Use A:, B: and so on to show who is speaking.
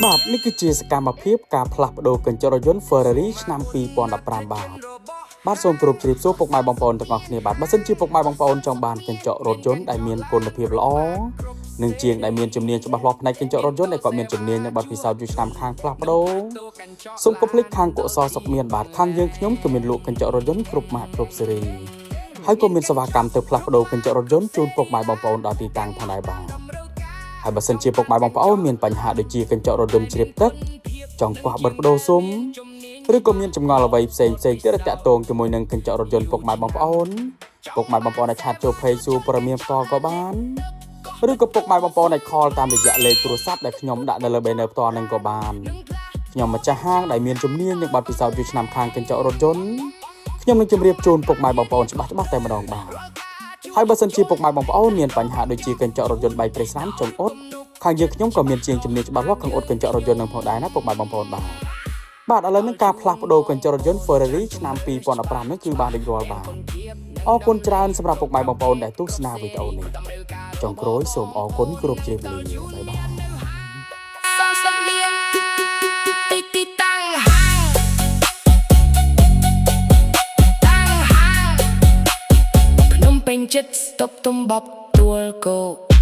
A: បាទនេះគឺជាសកម្មភាពការផ្លាស់ប្ដូរកញ្ចក់រថយន្ត Ferrari ឆ្នាំ2015បាទសូមគោរពជ្រាបសួរពុកម៉ែបងប្អូនទាំងអស់គ្នាបាទបើសិនជាពុកម៉ែបងប្អូនចង់បានកញ្ចក់រថយន្តដែលមានគុណភាពល្អនិងជាងដែលមានជំនាញច្បាស់លាស់ផ្នែកកញ្ចក់រថយន្តដែលគាត់មានជំនាញនិងបទពិសោធន៍យូរឆ្នាំខាងផ្លាស់ប្ដូរសូមកុំភ្លេចខាងកុសលសុខមានបាទខាងយើងខ្ញុំក៏មានលក់កញ្ចក់រថយន្តគ្រប់ម៉ាកគ្រប់ស៊េរីហើយក៏មានសេវាកម្មទៅផ្លាស់ប្ដូរកញ្ចក់រថយន្តជូនពុកម៉ែបងប្អូនដល់ទីតាំងផងដែរបាទហើយបើសិនជាពុកម៉ែបងប្អូនមានបញ្ហាដូចជាកញ្ចក់រថយន្តជ្រាបទឹកចង់កោះបិទបដូរស៊ុំឬក៏មានចម្ងល់អ្វីផ្សេងទៀតតាក់ទងជាមួយនឹងកញ្ចក់រថយន្តពុកម៉ែបងប្អូនអាចឆាតចូល Page សួរព័ត៌មានផ្ទាល់ក៏បានឬក៏ពុកម៉ែបងប្អូនអាច call តាមរយៈលេខទូរស័ព្ទដែលខ្ញុំដាក់នៅលើ banner ផ្ទាល់នឹងក៏បានខ្ញុំម្ចាស់ហាងដែលមានជំនាញនិងបទពិសោធន៍យូរឆ្នាំខាងកញ្ចក់រថយន្តខ្ញុំនឹងជម្រាបជូនពុកម៉ែបងប្អូនច្បាស់តែម្ដងបាទហើយបើសិនជាពុកម៉ែបងប្អូនមានបញ្ហាដូចជាកញ្ចក់រថយន្តបែកប្រេះស្រាំចង្អុតខាងយើងខ្ញុំក៏មានជាងជំនាញច្បាស់លាស់ខាងអ៊ុតកញ្ចក់រថយន្តនឹងផងដែរណាពុកម៉ែបងប្អូនបាទឥឡូវនេះការផ្លាស់ប្ដូរកញ្ចក់រថយន្ត Ferrari ឆ្នាំ2015នេះគឺបានរៀបរាល់បាទអរគុណច្រើនសម្រាប់ពុកម៉ែបងប្អូនដែលទស្សនាវីដេអូនេះចុងក្រោយសូមអរគុណគ្រប់ជ្រាបលាបាយបាយ
B: ចិត្តស្តុបទំបប់ទួលគោ